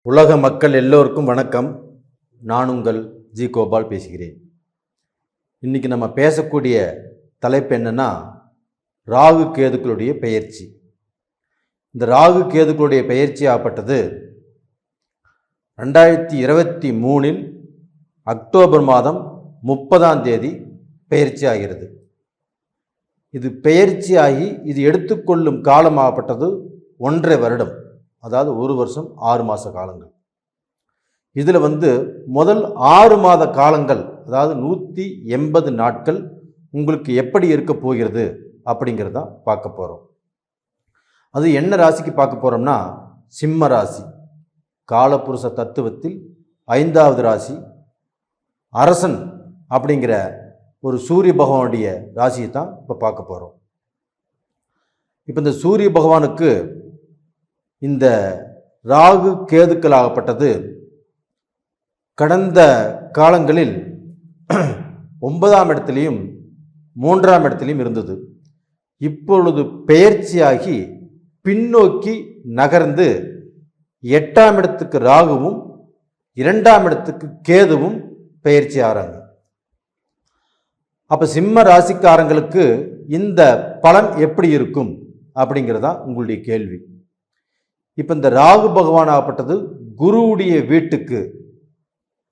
உலக மக்கள் எல்லோருக்கும் வணக்கம். நான் உங்கள் ஜி கோபால் பேசுகிறேன். இன்றைக்கி நம்ம பேசக்கூடிய தலைப்பு என்னென்னா ராகு கேதுக்களுடைய பெயர்ச்சி. இந்த ராகு கேதுக்களுடைய பெயர்ச்சி ஆகப்பட்டது 2023 அக்டோபர் மாதம் 30 பெயர்ச்சி ஆகிறது. இது பெயர்ச்சியாகி இது எடுத்துக்கொள்ளும் காலமாகப்பட்டது 1.5 வருடம், அதாவது 1 வருஷம் 6 மாத காலங்கள். இதில் முதல் 6 மாத காலங்கள், அதாவது 180 நாட்கள் உங்களுக்கு எப்படி இருக்க போகிறது அப்படிங்கிறத பார்க்க போகிறோம். அது என்ன ராசிக்கு பார்க்க போகிறோம்னா சிம்ம ராசி. காலபுருஷ தத்துவத்தில் 5வது ராசி, அரசன் அப்படிங்கிற ஒரு சூரிய பகவானுடைய ராசியை தான் இப்போ பார்க்க போகிறோம். இப்போ இந்த சூரிய பகவானுக்கு இந்த ராகு கேதுக்களாகப்பட்டது கடந்த காலங்களில் 9ஆம் இடத்துலையும் 3ஆம் இடத்துலையும் இருந்தது. இப்பொழுது பெயர்ச்சியாகி பின்னோக்கி நகர்ந்து 8ஆம் இடத்துக்கு ராகுவும் 2ஆம் இடத்துக்கு கேதுவும் பெயர்ச்சி ஆகிறாங்க. அப்போ சிம்ம ராசிக்காரங்களுக்கு இந்த பலன் எப்படி இருக்கும் அப்படிங்கிறதா உங்களுடைய கேள்வி. இப்போ இந்த ராகு பகவான் ஆகப்பட்டது குருவுடைய வீட்டுக்கு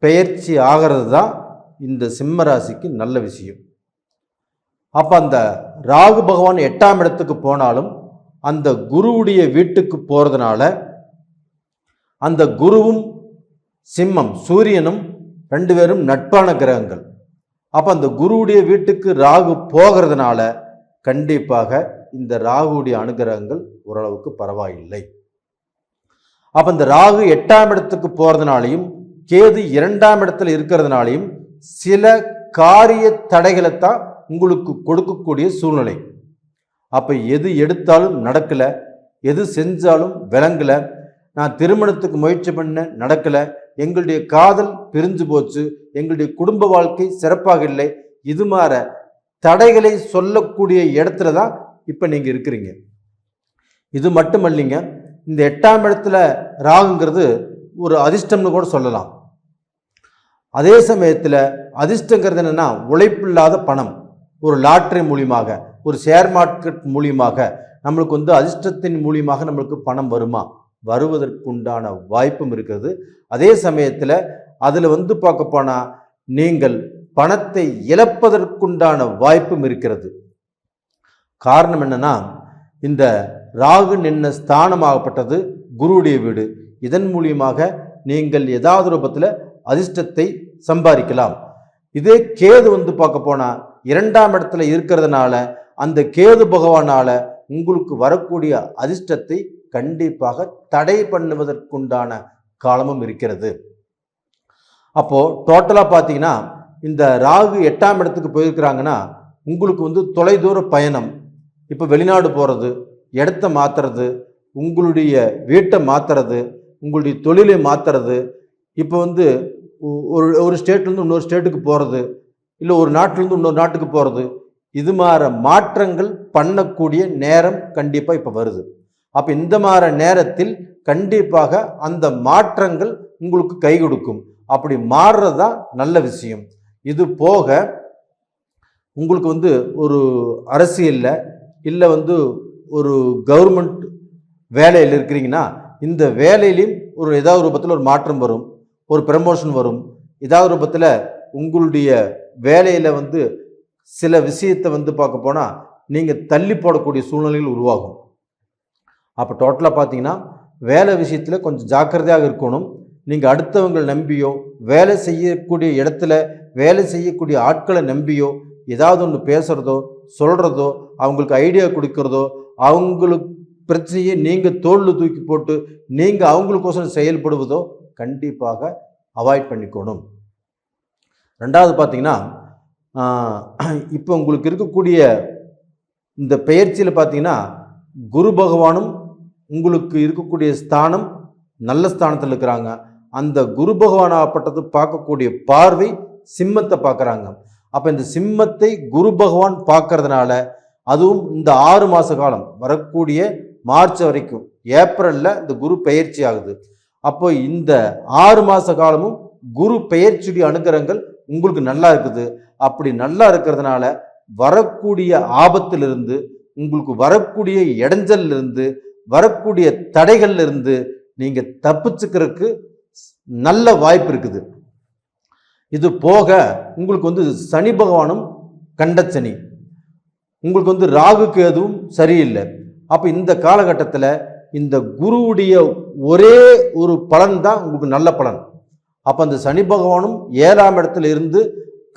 பெயர்ச்சி ஆகிறது தான் இந்த சிம்ம ராசிக்கு நல்ல விஷயம். அப்போ அந்த ராகு பகவான் 8ஆம் இடத்துக்கு போனாலும் அந்த குருவுடைய வீட்டுக்கு போகிறதுனால அந்த குருவும் சிம்மம் சூரியனும் 2 பேரும் நட்பான கிரகங்கள். அப்போ அந்த குருவுடைய வீட்டுக்கு ராகு போகிறதுனால கண்டிப்பாக இந்த ராகுடைய அனுகிரகங்கள் ஓரளவுக்கு பரவாயில்லை. அப்போ இந்த ராகு 8ஆம் இடத்துக்கு போகிறதுனாலையும் கேது 2ஆம் இடத்துல இருக்கிறதுனாலையும் சில காரிய தடைகளைத்தான் உங்களுக்கு கொடுக்கக்கூடிய சூழ்நிலை. அப்போ எது எடுத்தாலும் நடக்கலை, எது செஞ்சாலும் விளங்கலை, நான் திருமணத்துக்கு முயற்சி பண்ண நடக்கலை, எங்களுடைய காதல் பிரிஞ்சு போச்சு, எங்களுடைய குடும்ப வாழ்க்கை சிறப்பாக இல்லை, இது மாதிரி தடைகளை சொல்லக்கூடிய இடத்துல தான் இப்போ நீங்கள் இருக்கிறீங்க. இது மட்டும் இல்லைங்க, இந்த 8ஆம் இடத்துல ராகுங்கிறது ஒரு அதிர்ஷ்டம்னு கூட சொல்லலாம். அதே சமயத்தில் அதிர்ஷ்டங்கிறது என்னென்னா உழைப்பில்லாத பணம். ஒரு லாட்ரி மூலியமாக, ஒரு ஷேர் மார்க்கெட் மூலியமாக நம்மளுக்கு அதிர்ஷ்டத்தின் மூலியமாக நம்மளுக்கு பணம் வருமா? வருவதற்குண்டான வாய்ப்பும் இருக்கிறது. அதே சமயத்தில் அதில் பார்க்க போனால் நீங்கள் பணத்தை இழப்பதற்குண்டான வாய்ப்பும் இருக்கிறது. காரணம் என்னன்னா, இந்த ராகு நின்ன ஸ்தானமாகப்பட்டது குருவுடைய வீடு. இதன் மூலியமாக நீங்கள் ஏதாவது ரூபத்தில் அதிர்ஷ்டத்தை சம்பாதிக்கலாம். இதே கேது பார்க்க போனால் 2ஆம் இடத்துல இருக்கிறதுனால அந்த கேது பகவானால உங்களுக்கு வரக்கூடிய அதிர்ஷ்டத்தை கண்டிப்பாக தடை பண்ணுவதற்குண்டான காலமும் இருக்கிறது. அப்போ டோட்டலாக பார்த்தீங்கன்னா இந்த ராகு 8ஆம் இடத்துக்கு போயிருக்கிறாங்கன்னா உங்களுக்கு தொலைதூர பயணம், இப்போ வெளிநாடு போகிறது, இடத்த மாற்றுறது, உங்களுடைய வீட்டை மாற்றுறது, உங்களுடைய தொழிலை மாற்றுறது, இப்போ ஒரு ஸ்டேட்லேருந்து இன்னொரு ஸ்டேட்டுக்கு போகிறது, இல்லை ஒரு நாட்டிலேருந்து இன்னொரு நாட்டுக்கு போகிறது, இது மாதிரி மாற்றங்கள் பண்ணக்கூடிய நேரம் கண்டிப்பாக இப்போ வருது. அப்போ இந்த மாதிரி நேரத்தில் கண்டிப்பாக அந்த மாற்றங்கள் உங்களுக்கு கை கொடுக்கும். அப்படி மாறுறது தான் நல்ல விஷயம். இது போக உங்களுக்கு ஒரு அரசியலில் இல்லை ஒரு கவர்மெண்ட் வேலையில் இருக்கிறீங்கன்னா இந்த வேலையிலையும் ஏதாவது ரூபத்தில் ஒரு மாற்றம் வரும், ஒரு ப்ரமோஷன் வரும். ஏதாவது ரூபத்தில் உங்களுடைய வேலையில் சில விஷயத்தை பார்க்க போனால் நீங்கள் தள்ளி போடக்கூடிய சூழ்நிலைகள் உருவாகும். அப்போ டோட்டலாக பார்த்தீங்கன்னா வேலை விஷயத்தில் கொஞ்சம் ஜாக்கிரதையாக இருக்கணும். நீங்கள் அடுத்தவங்களை நம்பியோ, வேலை செய்யக்கூடிய இடத்துல வேலை செய்யக்கூடிய ஆட்களை நம்பியோ ஏதாவது ஒன்று பேசுகிறதோ சொல்கிறதோ, அவங்களுக்கு ஐடியா கொடுக்கறதோ, அவங்களுக்கு பிரச்சனையை நீங்கள் தோளில் தூக்கி போட்டு நீங்கள் அவங்களுக்கோசரம் செயல்படுவதோ கண்டிப்பாக அவாய்ட் பண்ணிக்கணும். 2வது பார்த்தீங்கன்னா இப்போ உங்களுக்கு இருக்கக்கூடிய இந்த பெயர்ச்சியில் பார்த்தீங்கன்னா குரு பகவானும் உங்களுக்கு இருக்கக்கூடிய ஸ்தானம் நல்ல ஸ்தானத்தில் இருக்கிறாங்க. அந்த குரு பகவானாகப்பட்டது பார்க்கக்கூடிய பார்வை சிம்மத்தை பார்க்குறாங்க. அப்போ இந்த சிம்மத்தை குரு பகவான் பார்க்கறதுனால அதுவும் இந்த 6 மாத காலம் வரக்கூடிய மார்ச் வரைக்கும், ஏப்ரலில் இந்த குரு பெயர்ச்சி ஆகுது. அப்போ இந்த 6 மாத காலமும் குரு பெயர்ச்சியுடைய அனுகிரகங்கள் உங்களுக்கு நல்லா இருக்குது. அப்படி நல்லா இருக்கிறதுனால வரக்கூடிய ஆபத்திலிருந்து, உங்களுக்கு வரக்கூடிய இடைஞ்சலிருந்து, வரக்கூடிய தடைகள்ல நீங்க தப்பிச்சுக்கிறதுக்கு நல்ல வாய்ப்பு இருக்குது. இது போக உங்களுக்கு சனி பகவானும் கண்டச்சனி, உங்களுக்கு ராகுக்கு எதுவும் சரியில்லை. அப்போ இந்த காலகட்டத்தில் இந்த குருவுடைய ஒரே ஒரு பலன் தான் உங்களுக்கு நல்ல பலன். அப்போ அந்த சனி பகவானும் 7ஆம் இடத்துல இருந்து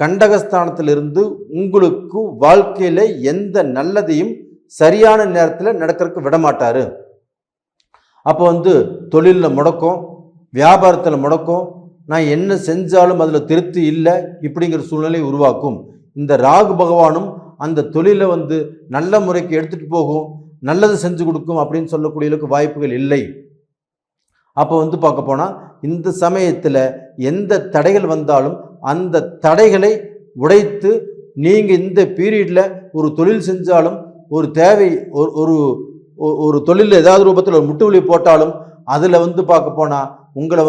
கண்டகஸ்தானத்திலிருந்து உங்களுக்கு வாழ்க்கையில எந்த நல்லதையும் சரியான நேரத்தில் நடக்கிறதுக்கு விடமாட்டாரு. அப்போ தொழிலில் முடக்கம், வியாபாரத்தில் முடக்கம், நான் என்ன செஞ்சாலும் அதில் திருப்தி இல்லை இப்படிங்கிற சூழ்நிலை உருவாக்கும். இந்த ராகு பகவானும் அந்த தொழிலை நல்ல முறைக்கு எடுத்துகிட்டு போகும், நல்லது செஞ்சு கொடுக்கும் அப்படின்னு சொல்லக்கூடிய வாய்ப்புகள் இல்லை. அப்போ பார்க்க போனால் இந்த சமயத்தில் எந்த தடைகள் வந்தாலும் அந்த தடைகளை உடைத்து நீங்கள் இந்த பீரியடில் ஒரு தொழில் செஞ்சாலும், ஒரு தேவை, ஒரு ஒரு தொழிலில் ஏதாவது ரூபத்தில் ஒரு முட்டுவலி போட்டாலும் அதில் பார்க்க போனால் உங்களை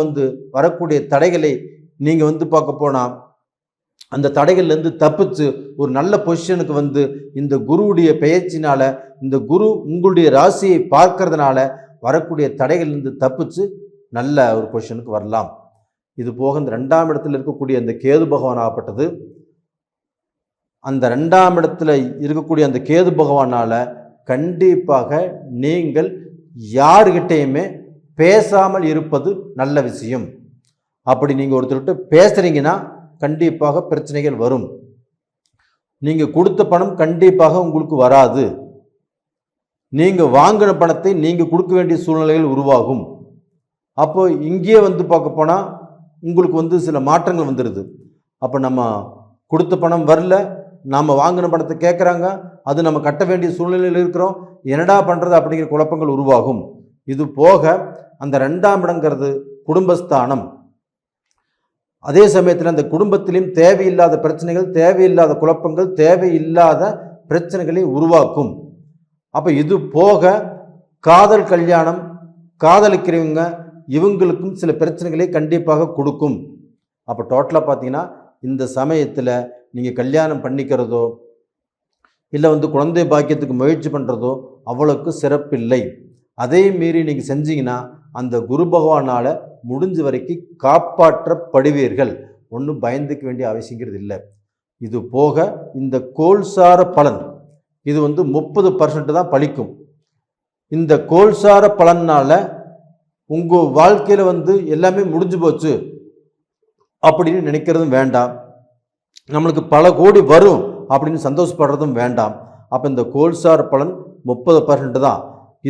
வரக்கூடிய தடைகளை நீங்கள் பார்க்க போனால் அந்த தடைகள்லேருந்து தப்பிச்சு ஒரு நல்ல பொசிஷனுக்கு இந்த குருவுடைய பெயர்ச்சினால, இந்த குரு உங்களுடைய ராசியை பார்க்கறதுனால வரக்கூடிய தடைகள்லேருந்து தப்பிச்சு நல்ல ஒரு பொசிஷனுக்கு வரலாம். இது போக இந்த 2ஆம் இடத்துல இருக்கக்கூடிய அந்த கேது பகவான் ஆகப்பட்டது, அந்த 2ஆம் இடத்துல இருக்கக்கூடிய அந்த கேது பகவானால கண்டிப்பாக நீங்கள் யாருக்கிட்டையுமே பேசாமல் இருப்பது நல்ல விஷயம். அப்படி நீங்கள் ஒருத்தர்கிட்ட பேசுறீங்கன்னா கண்டிப்பாக பிரச்சனைகள் வரும். நீங்கள் கொடுத்த பணம் கண்டிப்பாக உங்களுக்கு வராது. நீங்கள் வாங்கின பணத்தை நீங்கள் கொடுக்க வேண்டிய சூழ்நிலைகள் உருவாகும். அப்போ இங்கேயே பார்க்க போனால் உங்களுக்கு சில மாற்றங்கள் வந்துடுது. அப்போ நம்ம கொடுத்த பணம் வரல, நாம் வாங்கின பணத்தை கேட்குறாங்க, அது நம்ம கட்ட வேண்டிய சூழ்நிலையில் இருக்கிறோம், என்னடா பண்ணுறது அப்படிங்கிற குழப்பங்கள் உருவாகும். இது போக அந்த 2ஆம் இடங்கிறது குடும்பஸ்தானம். அதே சமயத்தில் அந்த குடும்பத்திலையும் தேவையில்லாத பிரச்சனைகள், தேவையில்லாத குழப்பங்கள், தேவையில்லாத பிரச்சனைகளை உருவாக்கும். அப்போ இது போக காதல் கல்யாணம், காதலிக்கிறவங்க இவங்களுக்கும் சில பிரச்சனைகளை கண்டிப்பாக கொடுக்கும். அப்போ டோட்டலாக பார்த்தீங்கன்னா இந்த சமயத்தில் நீங்கள் கல்யாணம் பண்ணிக்கிறதோ இல்லை குழந்தை பாக்கியத்துக்கு முயற்சி பண்ணுறதோ அவ்வளோக்கு சிறப்பில்லை. அதே மீறி நீங்கள் செஞ்சீங்கன்னா அந்த குரு பகவானால் முடிஞ்ச வரைக்கும் காப்பாற்றப்படுவீர்கள். ஒன்றும் பயந்துக்க வேண்டிய அவசியங்கிறது இல்லை. இது போக இந்த கோல்சார பலன் இது 30% தான் பலிக்கும். இந்த கோல்சார பலனால் உங்கள் வாழ்க்கையில் எல்லாமே முடிஞ்சு போச்சு அப்படின்னு நினைக்கிறதும் வேண்டாம், நம்மளுக்கு பல கோடி வரும் அப்படின்னு சந்தோஷப்படுறதும் வேண்டாம். அப்போ இந்த கோல்சார பலன் 30% தான்.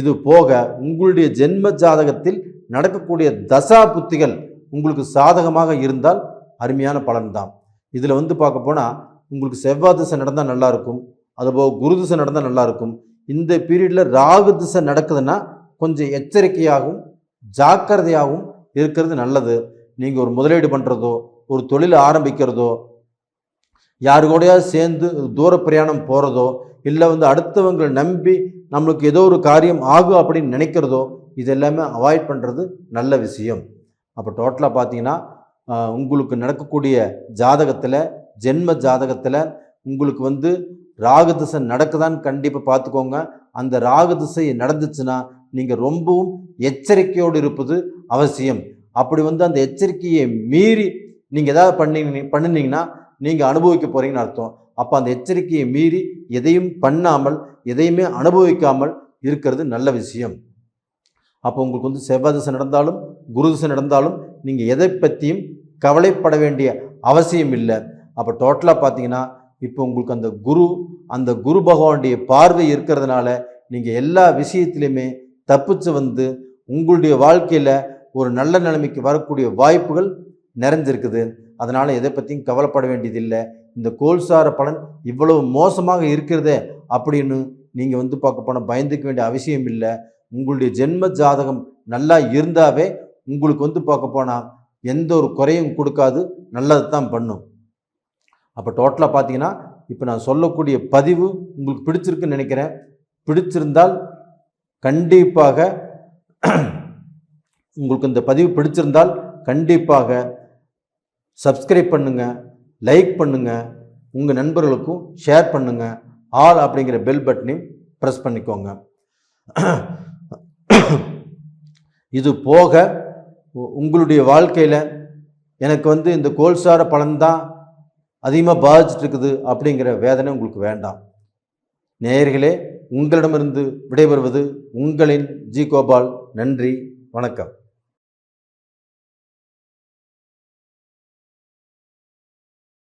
இது போக உங்களுடைய ஜென்ம ஜாதகத்தில் நடக்கக்கூடிய தசா புத்திகள் உங்களுக்கு சாதகமாக இருந்தால் அருமையான பலன் தான். இதில் பார்க்க போனால் உங்களுக்கு செவ்வாய் திசை நடந்தால் நல்லாயிருக்கும், அதுபோக குரு திசை நடந்தால் நல்லாயிருக்கும். இந்த பீரியடில் ராகு திசை நடக்குதுன்னா கொஞ்சம் எச்சரிக்கையாகவும் ஜாக்கிரதையாகவும் இருக்கிறது நல்லது. நீங்கள் ஒரு முதலீடு பண்ணுறதோ, ஒரு தொழில் ஆரம்பிக்கிறதோ, யாரு கூடயாவது சேர்ந்து தூர பிரயாணம் போகிறதோ, இல்லை அடுத்தவங்களை நம்பி நம்மளுக்கு ஏதோ ஒரு காரியம் ஆகும் அப்படின்னு நினைக்கிறதோ, இது எல்லாமே அவாய்ட் பண்ணுறது நல்ல விஷயம். அப்போ டோட்டலாக பார்த்தீங்கன்னா உங்களுக்கு நடக்கக்கூடிய ஜாதகத்தில், ஜென்ம ஜாதகத்தில் உங்களுக்கு ராகு திசை நடக்குதான்னு கண்டிப்பாக பார்த்துக்கோங்க. அந்த ராகு திசை நடந்துச்சுன்னா நீங்கள் ரொம்பவும் எச்சரிக்கையோடு இருப்பது அவசியம். அப்படி அந்த எச்சரிக்கையை மீறி நீங்கள் ஏதாவது பண்ணினீங்கன்னா நீங்கள் அனுபவிக்க போகிறீங்கன்னு அர்த்தம். அப்போ அந்த எச்சரிக்கையை மீறி எதையும் பண்ணாமல், எதையுமே அனுபவிக்காமல் இருக்கிறது நல்ல விஷயம். அப்போ உங்களுக்கு செவ்வாய் திசை நடந்தாலும் குரு திசை நடந்தாலும் நீங்கள் எதை பற்றியும் கவலைப்பட வேண்டிய அவசியம் இல்லை. அப்போ டோட்டலாக பார்த்தீங்கன்னா இப்போ உங்களுக்கு அந்த குரு பகவானுடைய பார்வை இருக்கிறதுனால நீங்கள் எல்லா விஷயத்திலையுமே தப்பிச்சு உங்களுடைய வாழ்க்கையில் ஒரு நல்ல நிலைமைக்கு வரக்கூடிய வாய்ப்புகள் நிறைஞ்சிருக்குது. அதனால் எதை பற்றியும் கவலைப்பட வேண்டியதில்லை. இந்த கோல்சார பலன் இவ்வளவு மோசமாக இருக்கிறதே அப்படின்னு நீங்கள் பார்க்க போனால் பயந்துக்க வேண்டிய அவசியம் இல்லை. உங்களுடைய ஜென்ம ஜாதகம் நல்லா இருந்தாவே உங்களுக்கு பார்க்க போனால் எந்த ஒரு குறையும் கொடுக்காது, நல்லது தான் பண்ணும். அப்போ டோட்டலாக பார்த்தீங்கன்னா இப்போ நான் சொல்லக்கூடிய பதிவு உங்களுக்கு பிடிச்சிருக்குன்னு நினைக்கிறேன். பிடிச்சிருந்தால் கண்டிப்பாக உங்களுக்கு இந்த பதிவு பிடிச்சிருந்தால் கண்டிப்பாக சப்ஸ்கிரைப் பண்ணுங்கள், லைக் பண்ணுங்கள், உங்கள் நண்பர்களுக்கும் ஷேர் பண்ணுங்கள், ஆல் அப்படிங்கிற பெல் பட்டனையும் ப்ரெஸ் பண்ணிக்கோங்க. இது போக உங்களுடைய வாழ்க்கையில் எனக்கு இந்த கோல்சார பலன்தான் அதிகமாக பாதிச்சுட்டு இருக்குது அப்படிங்கிற வேதனை உங்களுக்கு வேண்டாம். நேயர்களே, உங்களிடமிருந்து விடைபெறுவது உங்களின் ஜி கோபால். நன்றி, வணக்கம்.